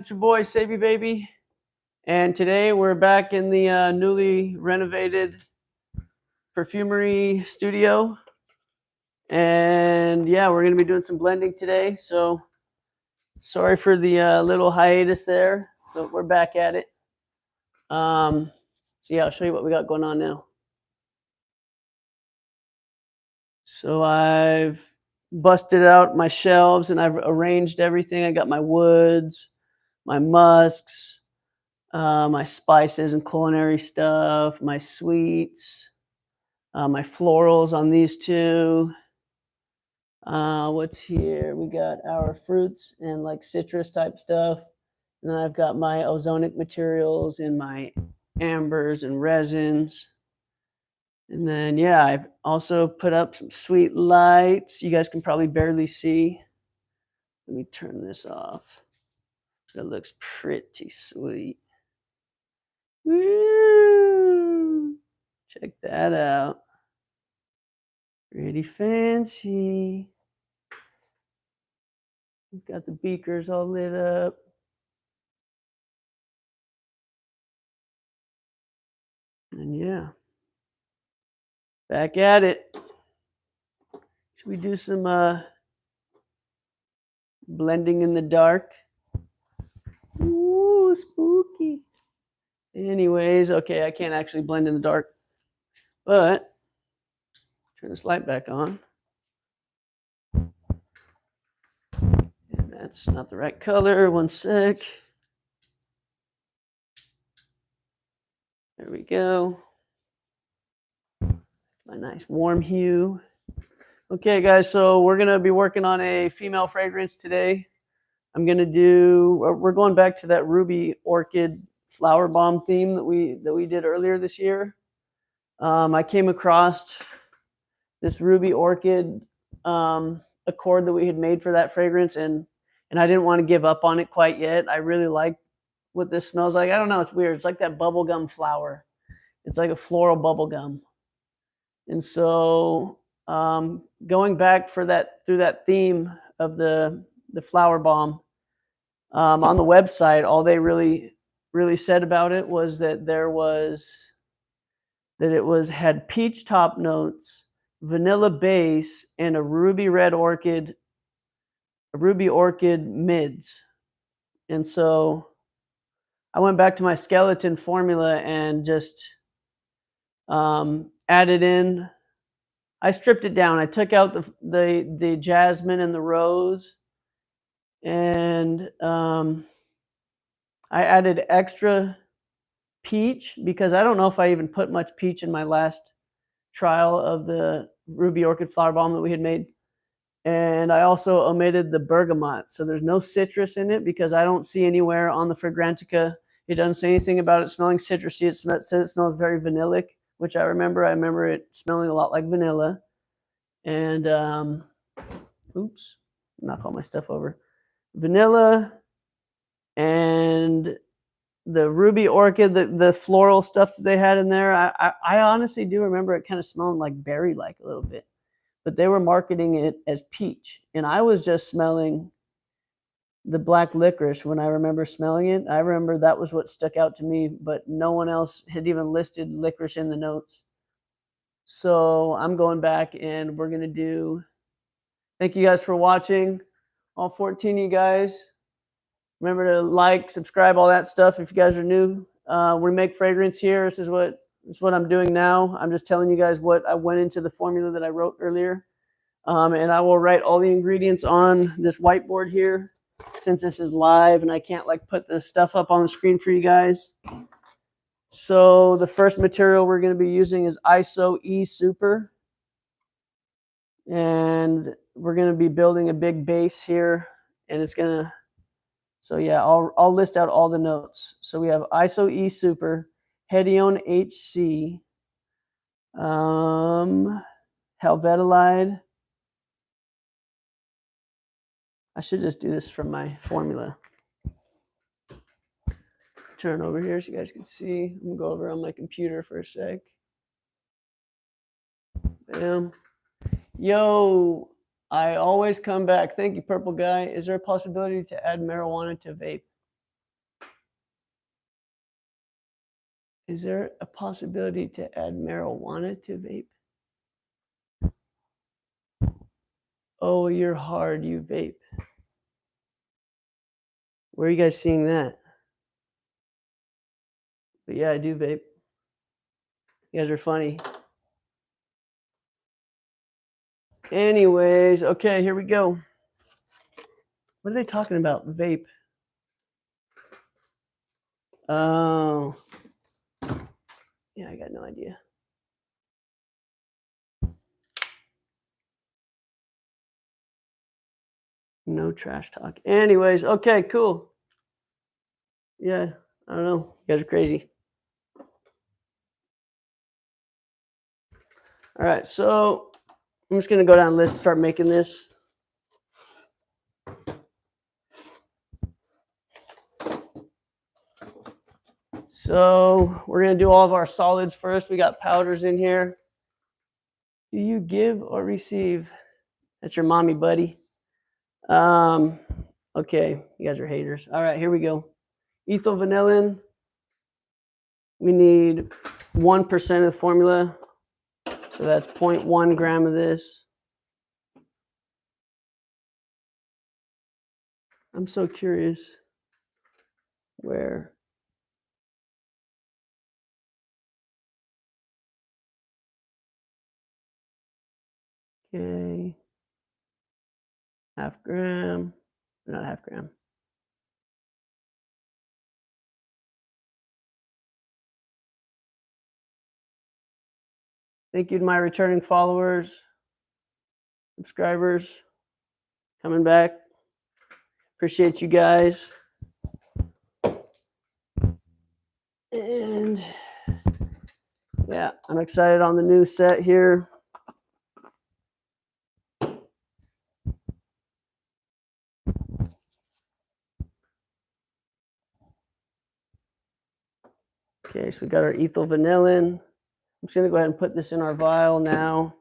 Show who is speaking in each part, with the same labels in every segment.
Speaker 1: It's your boy Savvy Baby, and today we're back in the newly renovated perfumery studio, and yeah, we're gonna be doing some blending today. So sorry for the little hiatus there, but we're back at it. So yeah, I'll show you what we got going on now. So I've busted out my shelves and I've arranged everything. I got my woods, my musks, my spices and culinary stuff, my sweets, my florals on these two. What's here? We got our fruits and like citrus type stuff. And then I've got my ozonic materials and my ambers and resins. And then, yeah, I've also put up some sweet lights. You guys can probably barely see. Let me turn this off. It looks pretty sweet. Woo! Check that out. Pretty fancy. We've got the beakers all lit up. And yeah, back at it. Should we do some blending in the dark? Ooh, spooky. Anyways, okay, I can't actually blend in the dark, but turn this light back on. And that's not the right color. One sec. There we go. My nice warm hue. Okay, guys, so we're gonna be working on a female fragrance today. We're going back to that ruby orchid flower bomb theme that we did earlier this year. I came across this ruby orchid accord that we had made for that fragrance, and I didn't want to give up on it quite yet. I really like what this smells like. I don't know, it's weird. It's like that bubblegum flower. It's like a floral bubblegum. And so going back through that theme of the flower bomb, on the website, all they really said about it was that it had peach top notes, vanilla base, and a ruby orchid mids. And so I went back to my skeleton formula and just added in. I stripped it down. I took out the jasmine and the rose, and I added extra peach because I don't know if I even put much peach in my last trial of the ruby orchid flower bomb that we had made. And I also omitted the bergamot. So there's no citrus in it because I don't see anywhere on the Fragrantica. It doesn't say anything about it smelling citrusy. It says it smells very vanillic, which I remember it smelling a lot like vanilla. And oops, knock all my stuff over. Vanilla and the ruby orchid, the floral stuff that they had in there. I honestly do remember it kind of smelling like berry-like a little bit, but they were marketing it as peach, and I was just smelling the black licorice when I remember smelling it. I remember that was what stuck out to me, but no one else had even listed licorice in the notes. So I'm going back and we're going to do, thank you guys for watching, all 14 of you guys. Remember to like, subscribe, all that stuff if you guys are new. We make fragrance here. This is what I'm doing now. I'm just telling you guys what I went into the formula that I wrote earlier. And I will write all the ingredients on this whiteboard here since this is live and I can't like put the stuff up on the screen for you guys. So the first material we're going to be using is ISO E Super. And we're going to be building a big base here, and it's going to, so yeah, I'll list out all the notes. So we have ISO E Super, Hedione HC, Helvetolide. I should just do this from my formula. Turn over here so you guys can see. I'm going to go over on my computer for a sec. Bam. Yo, I always come back. Thank you, Purple Guy. Is there a possibility to add marijuana to vape? Is there a possibility to add marijuana to vape? Oh, you're hard, you vape. Where are you guys seeing that? But yeah, I do vape. You guys are funny. Anyways, okay, here we go. What are they talking about? Vape. Oh. Yeah, I got no idea. No trash talk. Anyways, okay, cool. Yeah, I don't know. You guys are crazy. All right, so I'm just going to go down the list and start making this. So we're going to do all of our solids first. We got powders in here. Do you give or receive? That's your mommy, buddy. Okay, you guys are haters. All right, here we go. Ethyl vanillin. We need 1% of the formula. So that's 0.1 gram of this. I'm so curious where. Okay. Half gram. Not half gram. Thank you to my returning followers, subscribers, coming back. Appreciate you guys. And yeah, I'm excited on the new set here. Okay, so we got our ethyl vanillin. I'm just going to go ahead and put this in our vial now.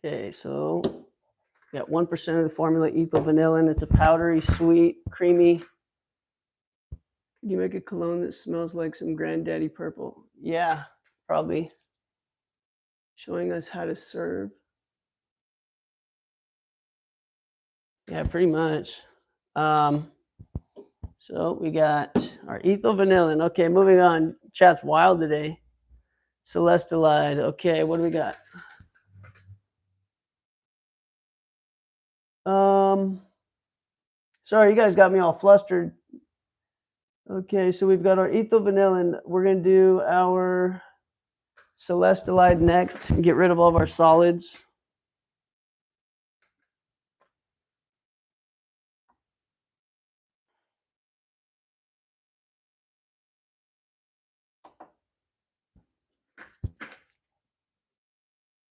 Speaker 1: Okay, so we got 1% of the formula, ethyl vanillin. It's a powdery, sweet, creamy. Can you make a cologne that smells like some granddaddy purple? Yeah, probably. Showing us how to serve. Yeah, pretty much. So we got our ethyl vanillin. Okay, moving on. Chat's wild today. Celestolide. Okay, what do we got? Sorry, you guys got me all flustered. Okay, so we've got our ethyl vanillin. We're going to do our Celestolide next and get rid of all of our solids.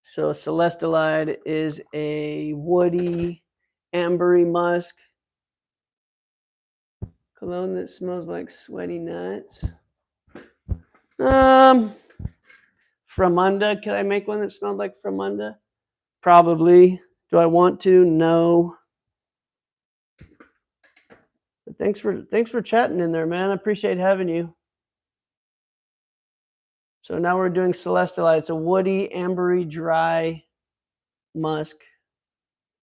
Speaker 1: So Celestolide is a woody, ambery musk cologne that smells like sweaty nuts. Framunda. Can I make one that smelled like Framunda? Probably. Do I want to? No. But thanks for chatting in there, man. I appreciate having you. So now we're doing Celestolide. It's a woody, ambery, dry musk,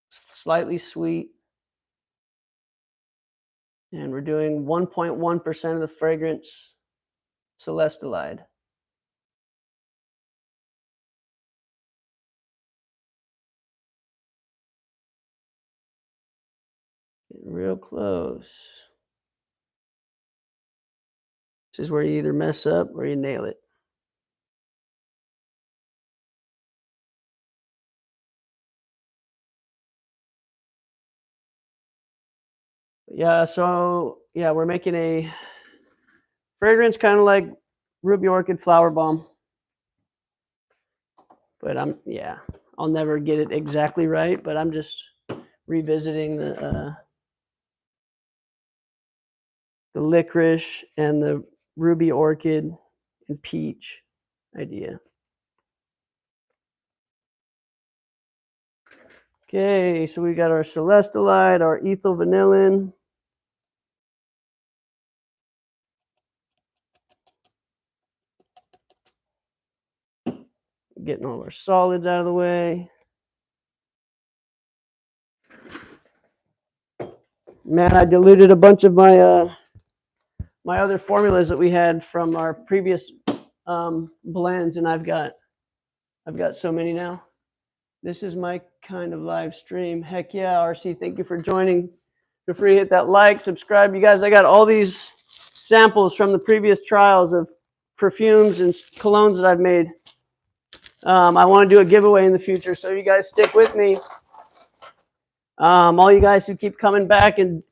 Speaker 1: slightly sweet. And we're doing 1.1% of the fragrance Celestolide. Getting real close. This is where you either mess up or you nail it. Yeah, so yeah, we're making a fragrance kind of like Ruby Orchid Flower Bomb. But I'll never get it exactly right, but I'm just revisiting the licorice and the ruby orchid and peach idea. Okay, so we got our Celestolide, our Ethyl vanillin. Getting all our solids out of the way. Man, I diluted a bunch of my my other formulas that we had from our previous blends, and I've got so many now. This is my kind of live stream. Heck yeah, RC, thank you for joining. Feel free to hit that like, subscribe. You guys, I got all these samples from the previous trials of perfumes and colognes that I've made. I want to do a giveaway in the future, so you guys stick with me. All you guys who keep coming back and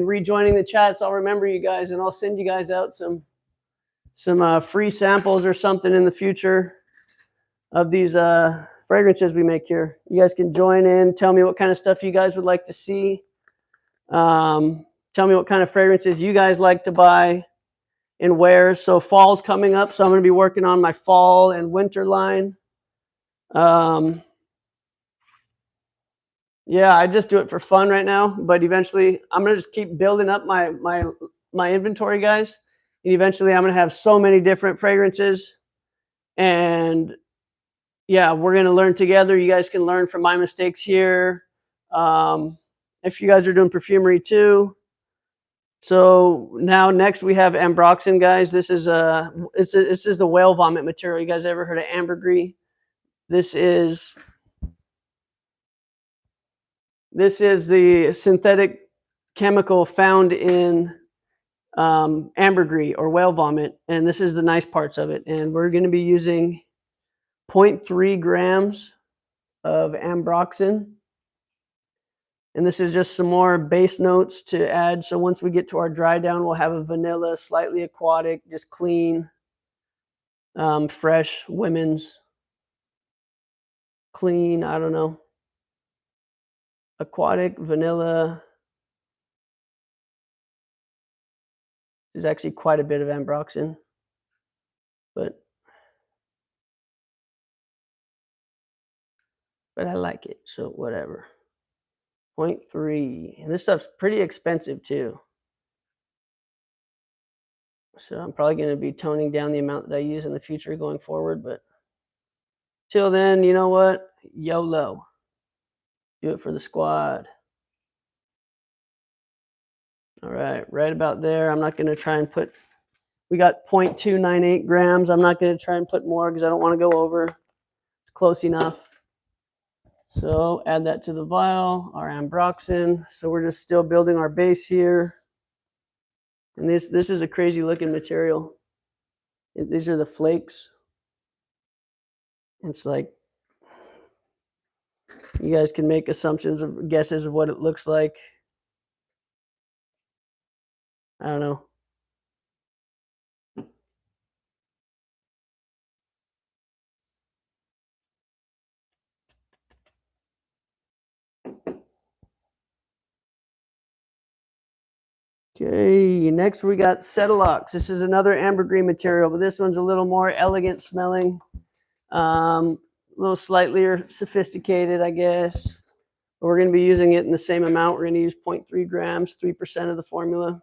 Speaker 1: rejoining the chats, I'll remember you guys, and I'll send you guys out some free samples or something in the future of these fragrances we make here. You guys can join in, tell me what kind of stuff you guys would like to see. Tell me what kind of fragrances you guys like to buy and wear. So fall's coming up, so I'm going to be working on my fall and winter line. Yeah, I just do it for fun right now, but eventually I'm going to just keep building up my inventory, guys. And eventually I'm going to have so many different fragrances, and yeah, we're going to learn together. You guys can learn from my mistakes here. If you guys are doing perfumery too. So now next we have Ambroxan, guys. This is this is the whale vomit material. You guys ever heard of ambergris? This is the synthetic chemical found in ambergris or whale vomit, and this is the nice parts of it. And we're going to be using 0.3 grams of Ambroxan. And this is just some more base notes to add. So once we get to our dry down, we'll have a vanilla, slightly aquatic, just clean, fresh, women's, clean, I don't know, aquatic, vanilla. There's actually quite a bit of Ambroxan, but I like it, so whatever. 0.3, and this stuff's pretty expensive too. So I'm probably going to be toning down the amount that I use in the future going forward, but till then, you know what? YOLO. Do it for the squad. All right, right about there. I'm not going to try and put, we got 0.298 grams. I'm not going to try and put more because I don't want to go over. It's close enough. So add that to the vial, our Ambroxan. So we're just still building our base here. And this is a crazy looking material. These are the flakes. It's like, you guys can make assumptions of guesses of what it looks like. I don't know. Okay, next we got Cetalox. This is another ambergris material, but this one's a little more elegant smelling, a little slightly sophisticated, I guess. But we're going to be using it in the same amount. We're going to use 0.3 grams, 3% of the formula.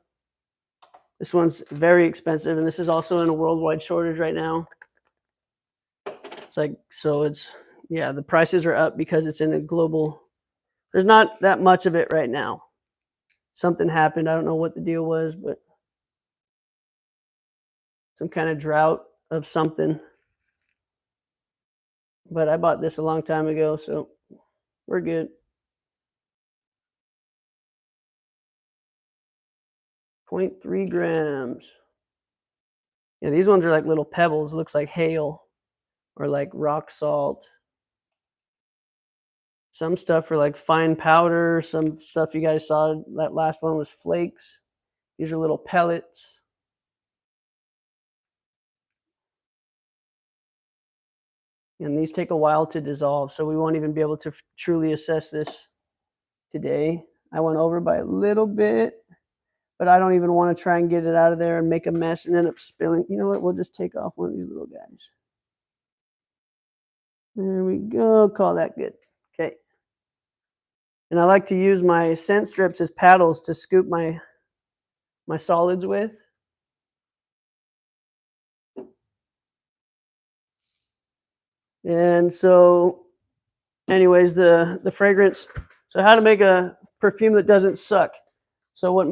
Speaker 1: This one's very expensive, and this is also in a worldwide shortage right now. It's like, so it's, yeah, the prices are up because it's in a global, there's not that much of it right now. Something happened. I don't know what the deal was, but some kind of drought of something. But I bought this a long time ago, so we're good. 0.3 grams. Yeah, these ones are like little pebbles. Looks like hail or like rock salt. Some stuff are like fine powder. Some stuff you guys saw, that last one was flakes. These are little pellets. And these take a while to dissolve, so we won't even be able to truly assess this today. I went over by a little bit, but I don't even want to try and get it out of there and make a mess and end up spilling. You know what? We'll just take off one of these little guys. There we go. Call that good. Okay. And I like to use my scent strips as paddles to scoop my solids with. And so, anyways, the fragrance. So how to make a perfume that doesn't suck. So what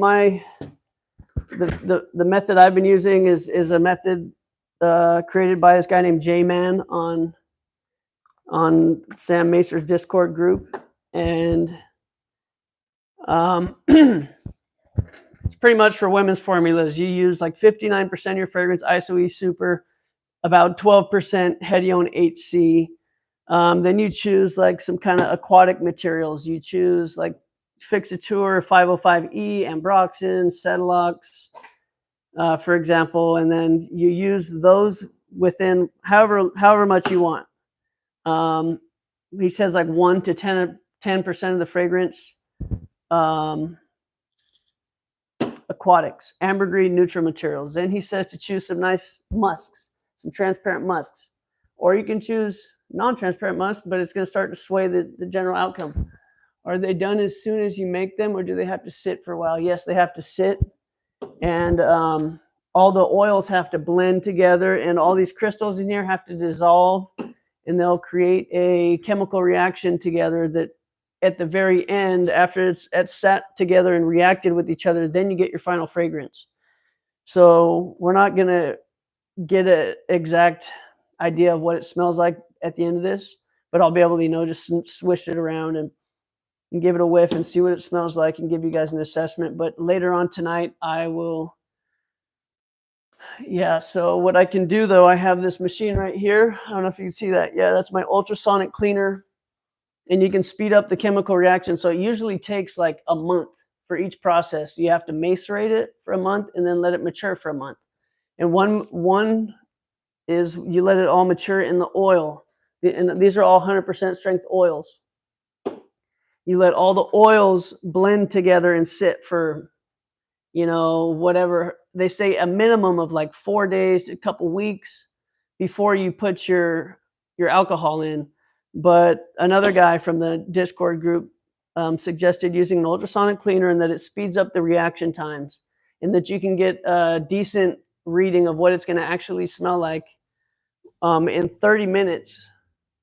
Speaker 1: the method I've been using is a method created by this guy named J-Man on Sam Macer's Discord group, and it's pretty much for women's formulas. You use like 59% of your fragrance ISO-E Super, about 12% Hedione HC. Then you choose like some kind of aquatic materials. You choose like Fixateur 505E, Ambroxan, Cetalox, for example, and then you use those within however much you want. He says like 1 to 10% of the fragrance. Aquatics, ambergris, neutral materials. Then he says to choose some nice musks, some transparent musks, or you can choose non-transparent musk, but it's going to start to sway the general outcome. Are they done as soon as you make them, or do they have to sit for a while? Yes, they have to sit, and all the oils have to blend together, and all these crystals in here have to dissolve, and they'll create a chemical reaction together that at the very end, after it's sat together and reacted with each other, then you get your final fragrance. So we're not going to get an exact idea of what it smells like at the end of this, but I'll be able to, just swish it around and give it a whiff and see what it smells like and give you guys an assessment. But later on tonight, I will. Yeah, so what I can do, though, I have this machine right here. I don't know if you can see that. Yeah, that's my ultrasonic cleaner. And you can speed up the chemical reaction. So it usually takes like a month for each process. You have to macerate it for a month and then let it mature for a month. And one is you let it all mature in the oil. And these are all 100% strength oils. You let all the oils blend together and sit for, whatever. They say a minimum of like 4 days, a couple weeks before you put your alcohol in. But another guy from the Discord group suggested using an ultrasonic cleaner and that it speeds up the reaction times and that you can get a decent reading of what it's going to actually smell like in 30 minutes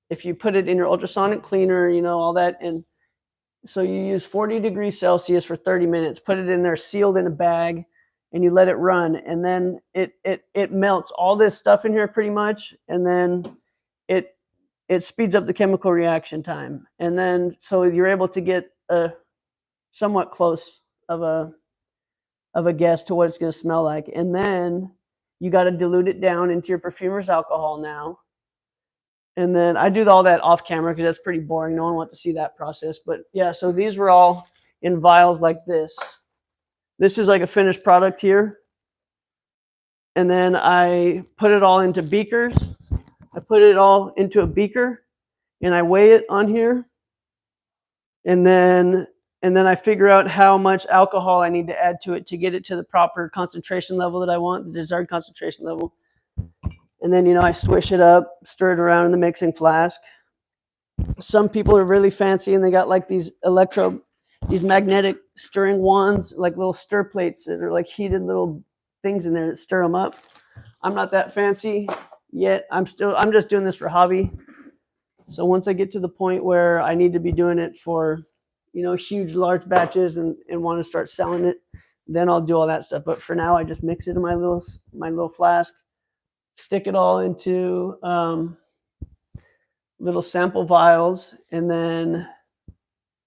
Speaker 1: if you put it in your ultrasonic cleaner, all that. And so you use 40 degrees Celsius for 30 minutes, put it in there sealed in a bag, and you let it run. And then it melts all this stuff in here pretty much. And then it speeds up the chemical reaction time. And then so you're able to get a somewhat close of a guess to what it's going to smell like. And then you got to dilute it down into your perfumer's alcohol now. And then I do all that off camera because that's pretty boring. No one wants to see that process. But yeah, so these were all in vials like this. This is like a finished product here. And then I put it all into beakers. I put it all into a beaker and I weigh it on here. And then I figure out how much alcohol I need to add to it to get it to the proper concentration level that I want, the desired concentration level. And then, I swish it up, stir it around in the mixing flask. Some people are really fancy and they got like these magnetic stirring wands, like little stir plates that are like heated little things in there that stir them up. I'm not that fancy yet. I'm just doing this for hobby. So once I get to the point where I need to be doing it for, huge, large batches and want to start selling it, then I'll do all that stuff. But for now, I just mix it in my little flask, stick it all into little sample vials, and then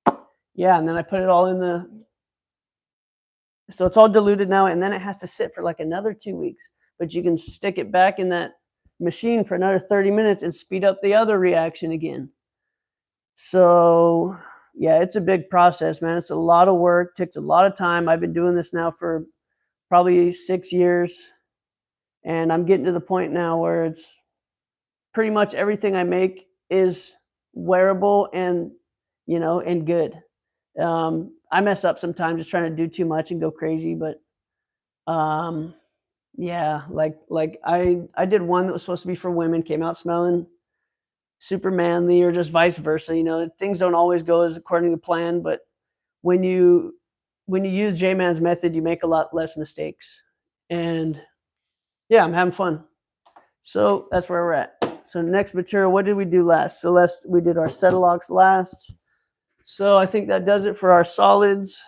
Speaker 1: I put it all in so it's all diluted now, and then it has to sit for like another 2 weeks. But you can stick it back in that machine for another 30 minutes and speed up the other reaction again. So yeah, it's a big process, man. It's a lot of work, takes a lot of time. I've been doing this now for probably 6 years, and I'm getting to the point now where it's pretty much everything I make is wearable and and good. I mess up sometimes just trying to do too much and go crazy, but Yeah, like I did one that was supposed to be for women, came out smelling super manly, or just vice versa. You know, things don't always go as according to plan, but when you when you use J-Man's method, you make a lot less mistakes. And yeah, I'm having fun. So that's where we're at. So next material, what did we do last? Celeste, we did our Cetalox last. So I think that does it for our solids.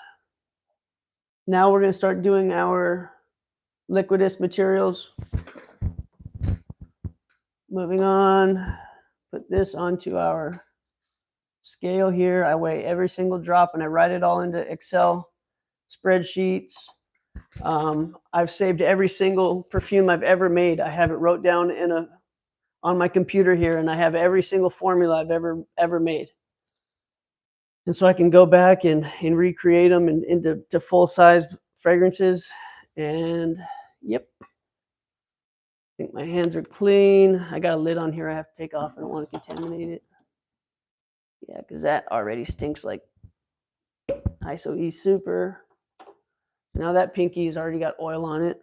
Speaker 1: Now we're going to start doing our liquidous materials. Moving on, put this onto our scale here. I weigh every single drop and I write it all into Excel spreadsheets. I've saved every single perfume I've ever made. I have it wrote down on my computer here, and I have every single formula I've ever made. And so I can go back and recreate them into full size fragrances. And yep, I think my hands are clean. I got a lid on here I have to take off. I don't want to contaminate it. Yeah, because that already stinks like ISO E Super. Now that pinky's already got oil on it.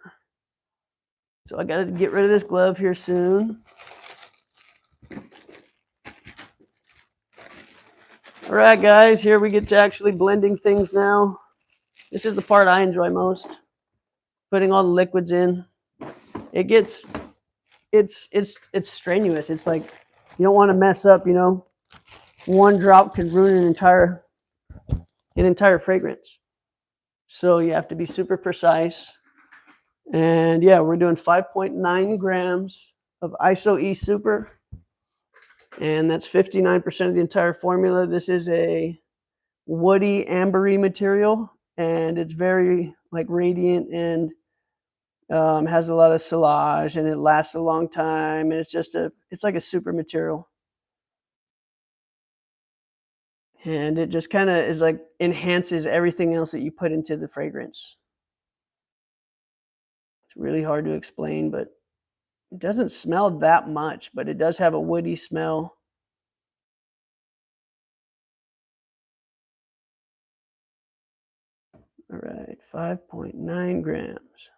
Speaker 1: So I got to get rid of this glove here soon. All right, guys, here we get to actually blending things now. This is the part I enjoy most. Putting all the liquids in. It's strenuous. It's like you don't want to mess up, you know. One drop can ruin an entire fragrance. So you have to be super precise. And yeah, we're doing 5.9 grams of ISO E Super. And that's 59% of the entire formula. This is a woody ambery material, and it's very like radiant and has a lot of silage, and it lasts a long time, and it's like a super material. And it just kind of is like enhances everything else that you put into the fragrance. It's really hard to explain, but it doesn't smell that much, but it does have a woody smell. All right, 5.9 grams.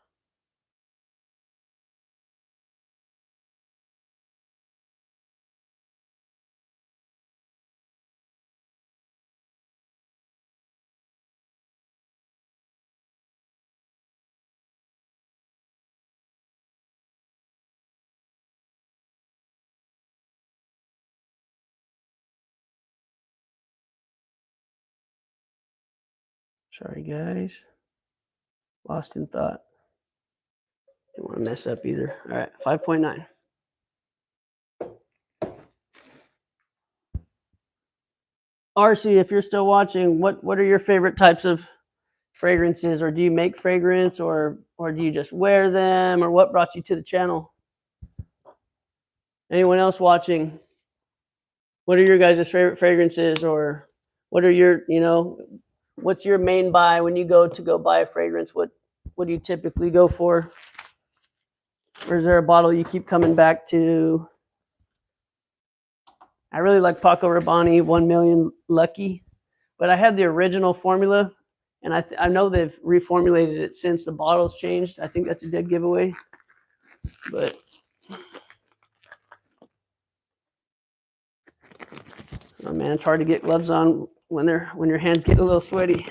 Speaker 1: Sorry, guys. Lost in thought. Don't want to mess up either. All right, 5.9. RC, if you're still watching, what are your favorite types of fragrances, or do you make fragrance, or do you just wear them, or what brought you to the channel? Anyone else watching? What are your guys' favorite fragrances, or what are your, you know, what's your main buy when you go buy a fragrance? What do you typically go for? Or is there a bottle you keep coming back to? I really like Paco Rabanne 1 Million Lucky, but I had the original formula, and I know they've reformulated it since the bottle's changed. I think that's a dead giveaway. But oh man, it's hard to get gloves on when your hands get a little sweaty.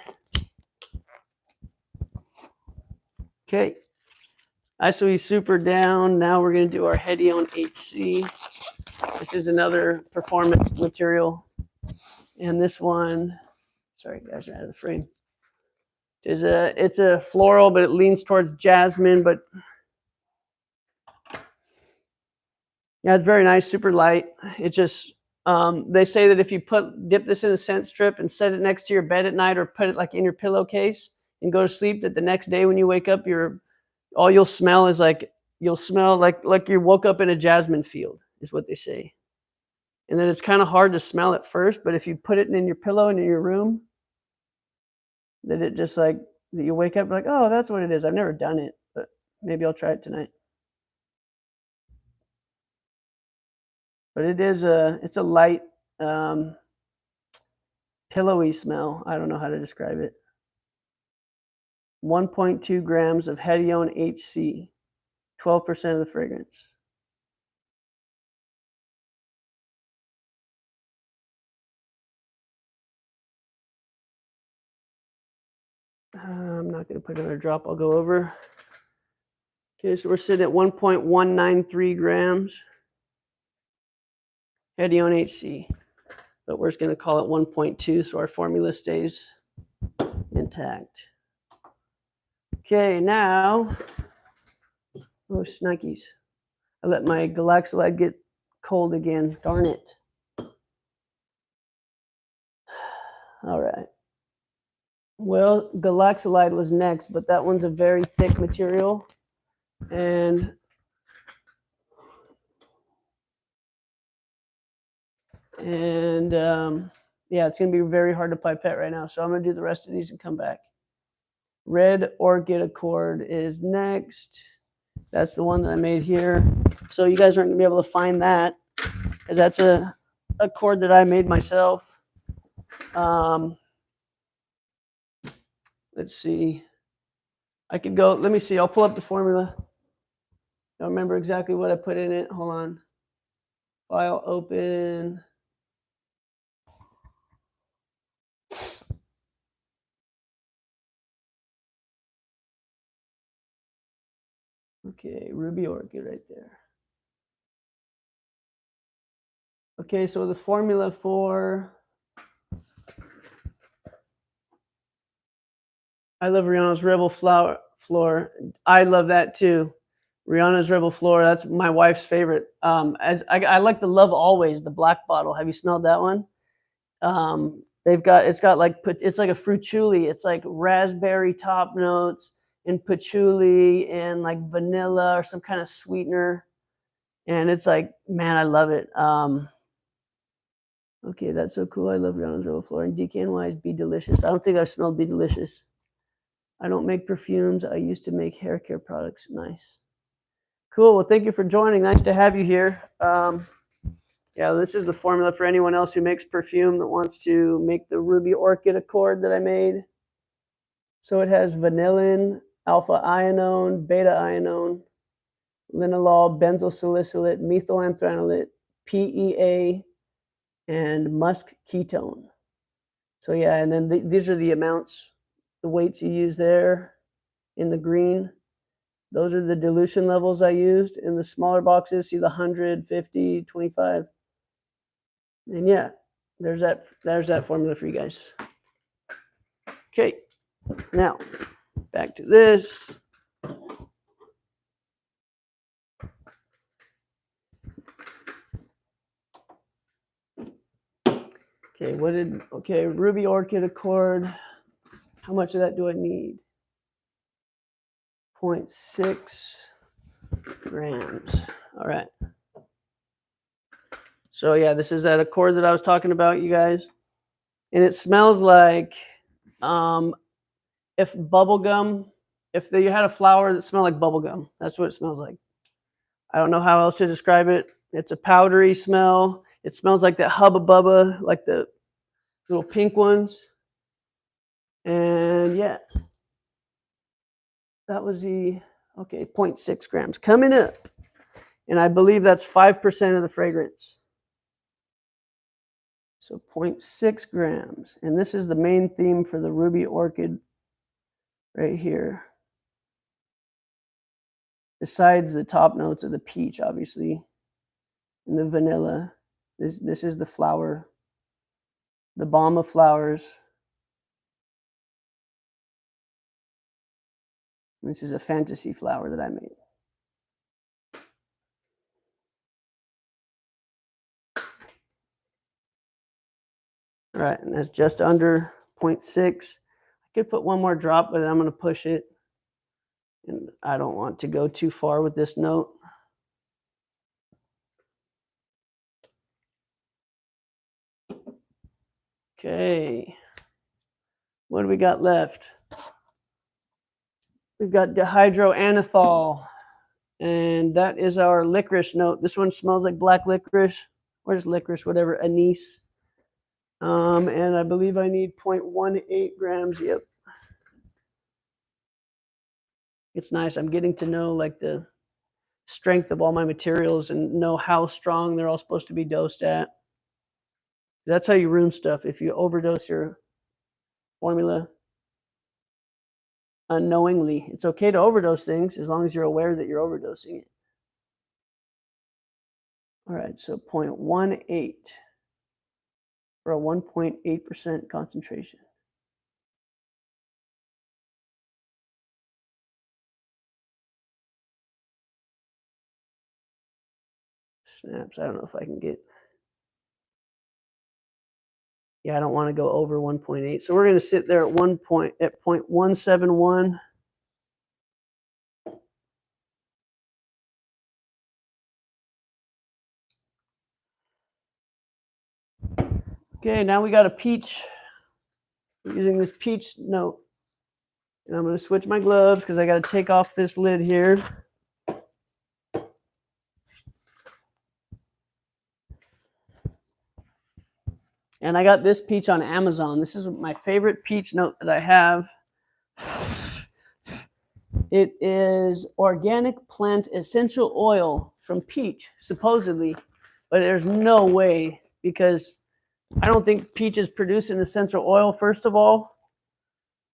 Speaker 1: Okay, ISO E Super down. Now we're going to do our Hedione HC. This is another performance material, and this one, sorry guys, are out of the frame. It's a floral, but it leans towards jasmine. But yeah, it's very nice, super light. It just they say that if you dip this in a scent strip and set it next to your bed at night, or put it like in your pillowcase and go to sleep, that the next day when you wake up, all you'll smell is like you woke up in a jasmine field, is what they say. And then it's kind of hard to smell at first, but if you put it in your pillow and in your room, that it just like that you wake up like, oh, that's what it is. I've never done it, but maybe I'll try it tonight. But it's a light, pillowy smell. I don't know how to describe it. 1.2 grams of Hedione HC, 12% of the fragrance. I'm not going to put another drop. I'll go over. Okay, so we're sitting at 1.193 grams Hedione HC, but we're just going to call it 1.2 so our formula stays intact. Okay, now, oh, snickies. I let my Galaxolide get cold again. Darn it. All right. Well, Galaxolide was next, but that one's a very thick material. And yeah, it's going to be very hard to pipette right now. So I'm going to do the rest of these and come back. Red Orchid Accord is next. That's the one that I made here. So you guys aren't going to be able to find that because that's a accord that I made myself. Let's see. I could go, let me see. I'll pull up the formula. Don't remember exactly what I put in it. Hold on. File open. Okay, Ruby Orchid right there. Okay, so the formula for I love Rihanna's Rebel Floor. I love that too. Rihanna's Rebel Floor. That's my wife's favorite. As I like the Love Always, the black bottle. Have you smelled that one? It's like a fruituli. It's like raspberry top notes and patchouli and like vanilla or some kind of sweetener. And it's like, man, I love it. Okay, that's so cool. I love Rihanna's Rebel Floor. And DKNY's Be Delicious. I don't think I've smelled Be Delicious. I don't make perfumes. I used to make hair care products. Nice. Cool. Well, thank you for joining. Nice to have you here. Yeah, this is the formula for anyone else who makes perfume that wants to make the Ruby Orchid Accord that I made. So it has vanillin, alpha ionone, beta ionone, linalool, benzyl salicylate, methylanthranolate, PEA, and musk ketone. So yeah, and then these are the amounts, the weights you use there in the green. Those are the dilution levels I used. In the smaller boxes, see the 100, 50, 25. And yeah, there's that formula for you guys. Okay, now back to this. Okay, Ruby Orchid Accord. How much of that do I need? 0.6 grams. All right. So yeah, this is that accord that I was talking about, you guys. And it smells like if bubblegum, if you had a flower that smelled like bubblegum, that's what it smells like. I don't know how else to describe it. It's a powdery smell. It smells like that Hubba Bubba, like the little pink ones. And yeah, that was the, okay, 0.6 grams coming up. And I believe that's 5% of the fragrance. So 0.6 grams. And this is the main theme for the Ruby Orchid right here. Besides the top notes of the peach, obviously, and the vanilla, this is the flower, the balm of flowers. This is a fantasy flower that I made. All right, and that's just under 0.6. I could put one more drop, but I'm going to push it. And I don't want to go too far with this note. Okay. What do we got left? We've got Dihydroanethole. And that is our licorice note. This one smells like black licorice. Or just licorice, whatever, anise. And I believe I need 0.18 grams. Yep. It's nice. I'm getting to know like the strength of all my materials and know how strong they're all supposed to be dosed at. That's how you ruin stuff. If you overdose your formula unknowingly, it's okay to overdose things as long as you're aware that you're overdosing it. All right, so 0.18 for a 1.8% concentration. Snaps. I don't know if I can get. Yeah, I don't want to go over 1.8. So we're going to sit there at 0.171. Okay, now we got a peach. We're using this peach note. And I'm going to switch my gloves because I got to take off this lid here. And I got this peach on Amazon. This is my favorite peach note that I have. It is organic plant essential oil from peach, supposedly. But there's no way, because I don't think peaches produce an essential oil, first of all.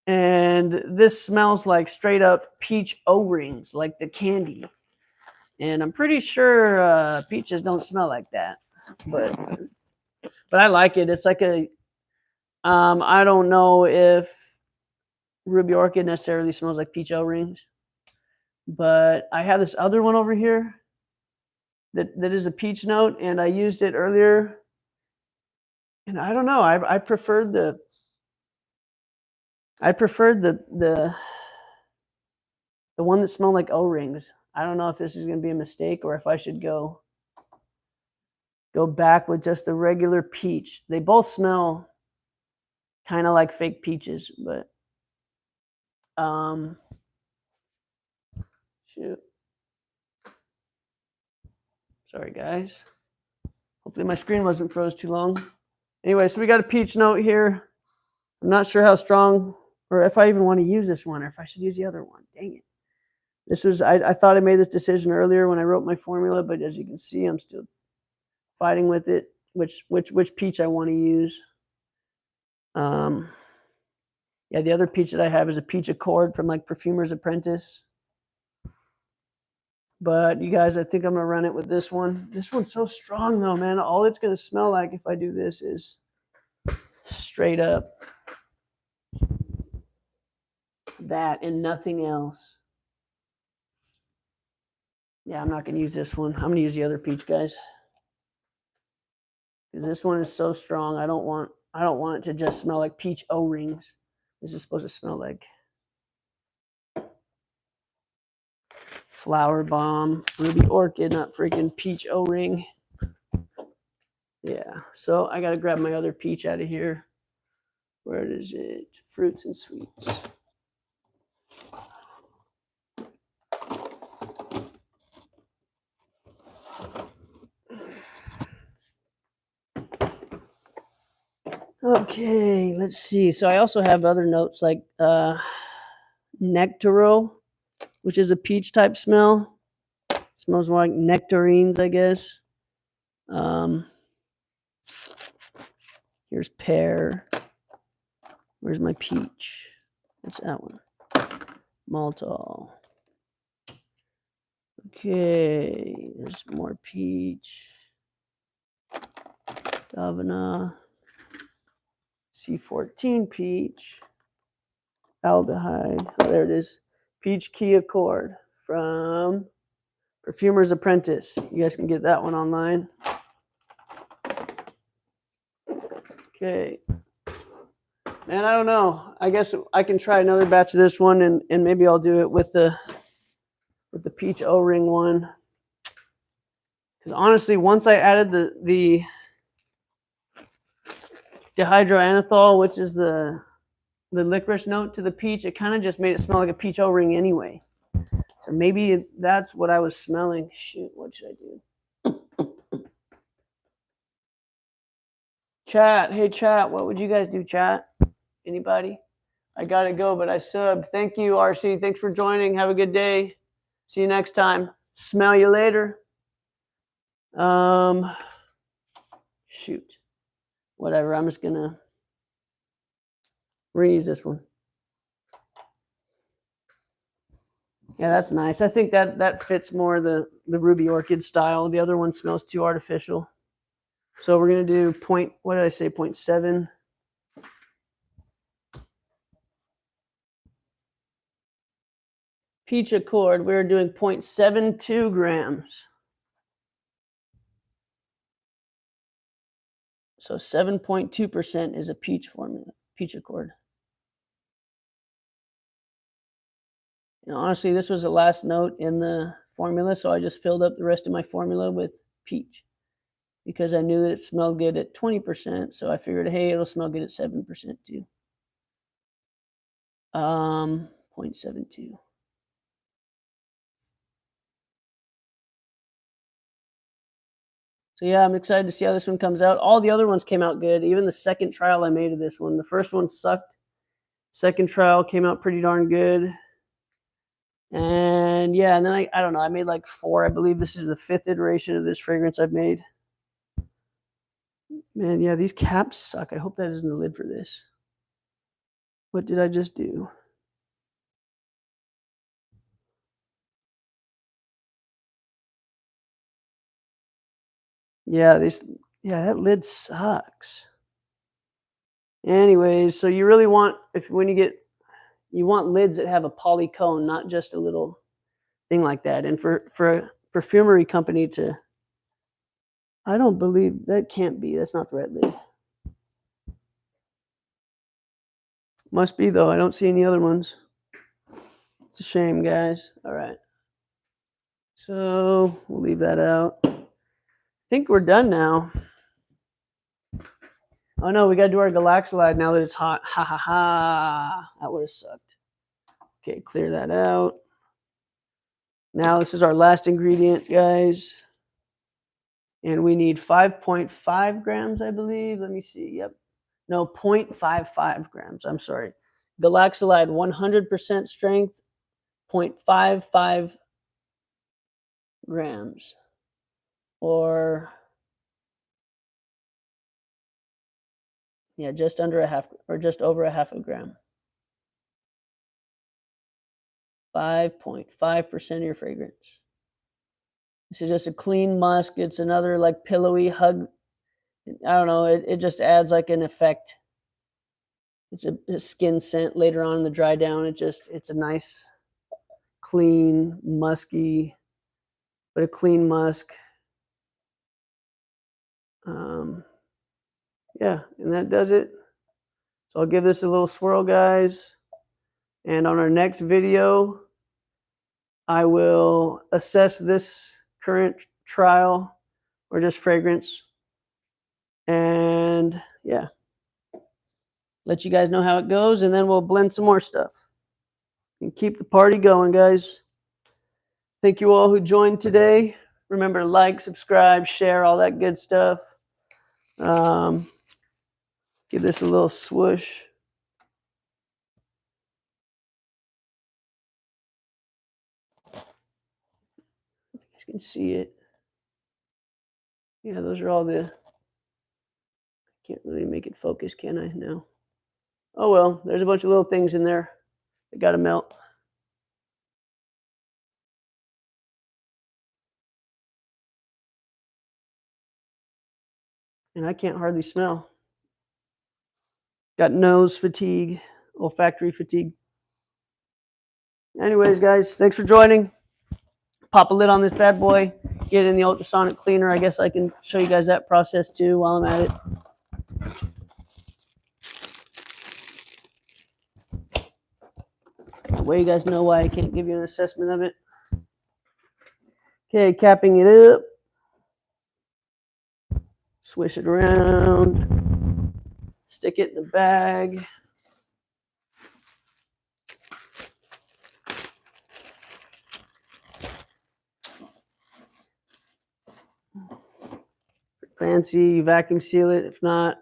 Speaker 1: And this smells like straight up peach O-rings, like the candy. And I'm pretty sure peaches don't smell like that. But I like it. It's like a, I don't know if Ruby Orchid necessarily smells like peach O-rings. But I have this other one over here that is a peach note, and I used it earlier. And I don't know, I preferred the one that smelled like O-rings. I don't know if this is going to be a mistake or if I should go back with just the regular peach. They both smell kind of like fake peaches, but shoot. Sorry, guys. Hopefully my screen wasn't froze too long. Anyway, so we got a peach note here. I'm not sure how strong, or if I even want to use this one, or if I should use the other one. Dang it. This was, I thought I made this decision earlier when I wrote my formula, but as you can see, I'm still fighting with it, which peach I want to use. Yeah, the other peach that I have is a peach accord from like Perfumer's Apprentice. But you guys, I think I'm going to run it with this one. This one's so strong though, man. All it's going to smell like if I do this is straight up that and nothing else. Yeah, I'm not going to use this one. I'm going to use the other peach, guys. Because this one is so strong. I don't want it to just smell like peach O-rings. This is supposed to smell like Flower Bomb, Ruby Orchid, not freaking peach O-ring. Yeah, so I got to grab my other peach out of here. Where is it? Fruits and Sweets. Okay, let's see. So I also have other notes like Nectaro, which is a peach type smell. Smells like nectarines, I guess. Here's pear. Where's my peach? What's that one? Maltol. Okay, there's more peach. Davina. C14 peach. Aldehyde. Oh, there it is. Peach Key Accord from Perfumer's Apprentice. You guys can get that one online. Okay. Man, I don't know. I guess I can try another batch of this one, and maybe I'll do it with the peach O-ring one. Because honestly, once I added the Dihydroanethole, which is the licorice note to the peach, it kind of just made it smell like a peach O-ring anyway. So maybe that's what I was smelling. Shoot, what should I do? Chat, hey chat, what would you guys do, chat? Anybody? I gotta go, but I subbed. Thank you, RC. Thanks for joining. Have a good day. See you next time. Smell you later. Shoot. Whatever. I'm just gonna reuse this one. Yeah, that's nice. I think that fits more the Ruby Orchid style. The other one smells too artificial. So we're gonna do what did I say? 0.7. Peach Accord, we're doing 0.72 grams. So 7.2% is a peach formula, Peach Accord. And honestly, this was the last note in the formula, so I just filled up the rest of my formula with peach because I knew that it smelled good at 20%, so I figured, hey, it'll smell good at 7% too. 0.72. So yeah, I'm excited to see how this one comes out. All the other ones came out good. Even the second trial I made of this one. The first one sucked. Second trial came out pretty darn good. And yeah, and then I don't know, I made like 4. I believe this is the 5th iteration of this fragrance I've made. Man, yeah, these caps suck. I hope that isn't the lid for this. What did I just do? Yeah, that lid sucks. Anyways, so you really want, you want lids that have a poly cone, not just a little thing like that. And for a perfumery company to, I don't believe, that can't be, that's not the right lid. Must be though, I don't see any other ones. It's a shame, guys. All right. So we'll leave that out. I think we're done now. Oh no, we gotta do our Galaxolide now that it's hot. Ha ha ha. That would have sucked. Okay, clear that out. Now this is our last ingredient, guys. And we need 5.5 grams, I believe. Let me see. Yep. No, 0.55 grams. I'm sorry. Galaxolide 100% strength, 0.55 grams. Or yeah, just under a half, or just over a half a gram. 5.5% of your fragrance. This is just a clean musk. It's another like pillowy hug. I don't know. It just adds like an effect. It's a skin scent later on in the dry down. It's a nice, clean, musky, but a clean musk. Yeah, and that does it. So I'll give this a little swirl, guys. And on our next video, I will assess this current trial or just fragrance. And yeah, let you guys know how it goes. And then we'll blend some more stuff and keep the party going, guys. Thank you all who joined today. Remember, like, subscribe, share, all that good stuff. Give this a little swoosh. You guys can see it. Yeah, those are all the... Can't really make it focus, can I? No. Oh well, there's a bunch of little things in there that gotta melt. And I can't hardly smell. Got nose fatigue, olfactory fatigue. Anyways, guys, thanks for joining. Pop a lid on this bad boy, get it in the ultrasonic cleaner. I guess I can show you guys that process too while I'm at it. That way you guys know why I can't give you an assessment of it. Okay, capping it up. Swish it around. Stick it in the bag. Fancy, vacuum seal it. If not,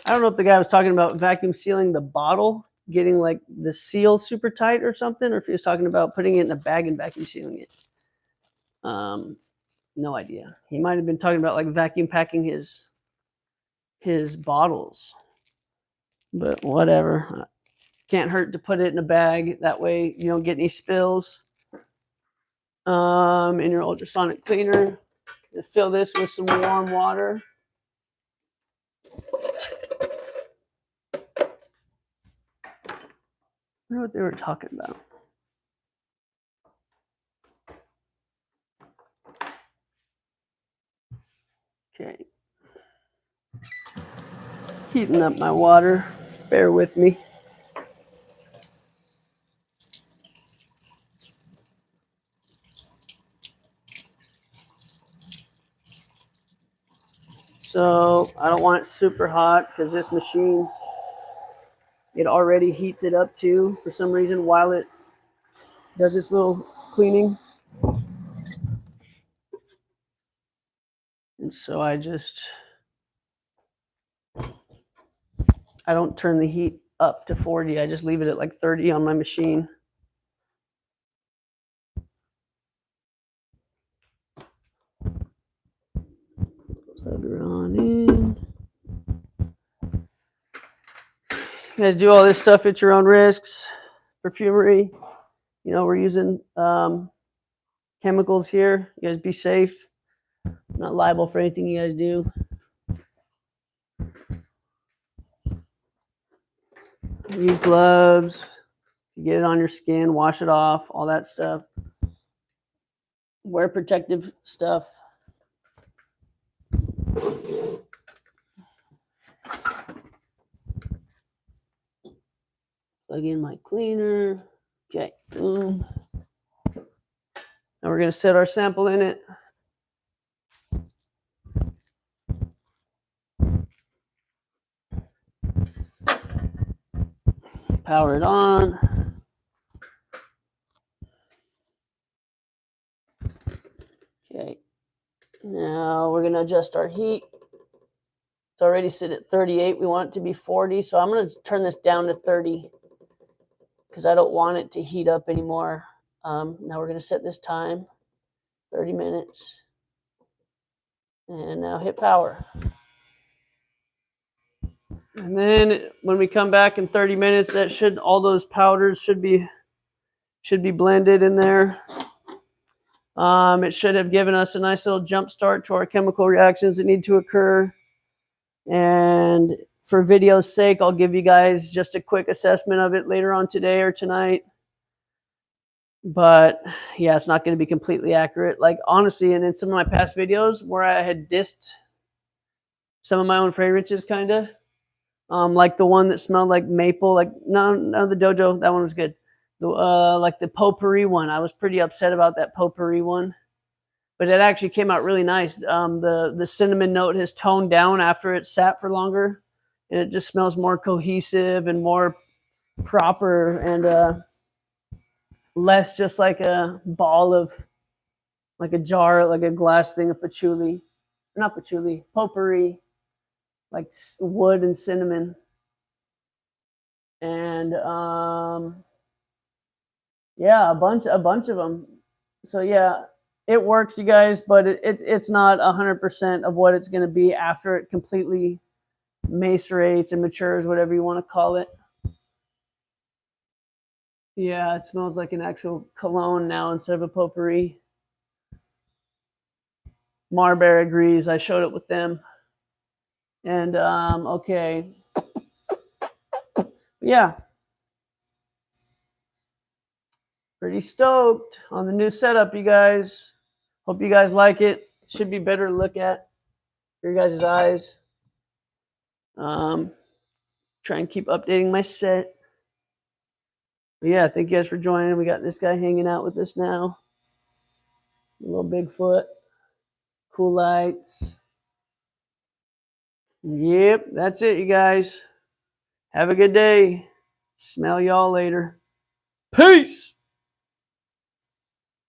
Speaker 1: I don't know if the guy was talking about vacuum sealing the bottle getting like the seal super tight or something, or if he was talking about putting it in a bag and vacuum sealing it. No idea. He might have been talking about like vacuum packing his bottles, but whatever. Can't hurt to put it in a bag. That way you don't get any spills. In your ultrasonic cleaner, you fill this with some warm water. I wonder what they were talking about. Okay. Heating up my water. Bear with me. So I don't want it super hot because this machine, it already heats it up too for some reason while it does its little cleaning. And so I don't turn the heat up to 40. I just leave it at like 30 on my machine. Plug her on in. You guys do all this stuff at your own risks. Perfumery, you know, we're using chemicals here. You guys be safe. I'm not liable for anything you guys do. Use gloves. You get it on your skin, wash it off, all that stuff. Wear protective stuff. Plug in my cleaner. Okay, boom. Now we're going to set our sample in it. Power it on. Okay, now we're going to adjust our heat. It's already set at 38. We want it to be 40, so I'm going to turn this down to 30 because I don't want it to heat up anymore. Now we're going to set this time, 30 minutes. And now hit power. And then when we come back in 30 minutes, all those powders should be blended in there. It should have given us a nice little jump start to our chemical reactions that need to occur. And for video's sake, I'll give you guys just a quick assessment of it later on today or tonight. But yeah, it's not going to be completely accurate. Like honestly, and in some of my past videos where I had dissed some of my own fragrances, kind of, like the one that smelled like maple, like no, the Dojo, that one was good. Like the potpourri one, I was pretty upset about that potpourri one, but it actually came out really nice. The cinnamon note has toned down after it sat for longer, and it just smells more cohesive and more proper, and less just like a ball of, like a jar, like a glass thing of patchouli, not patchouli, potpourri, like wood and cinnamon. And yeah, a bunch of them. So yeah, it works, you guys, but it's not 100% of what it's going to be after it completely macerates and matures, whatever you want to call it. Yeah, it smells like an actual cologne now instead of a potpourri. Marbear agrees. I showed it with them. And okay. Yeah. Pretty stoked on the new setup, you guys. Hope you guys like it. Should be better to look at for your guys' eyes. Try and keep updating my set. But yeah, thank you guys for joining. We got this guy hanging out with us now. A little Bigfoot. Cool lights. Yep, that's it, you guys. Have a good day. Smell y'all later. Peace!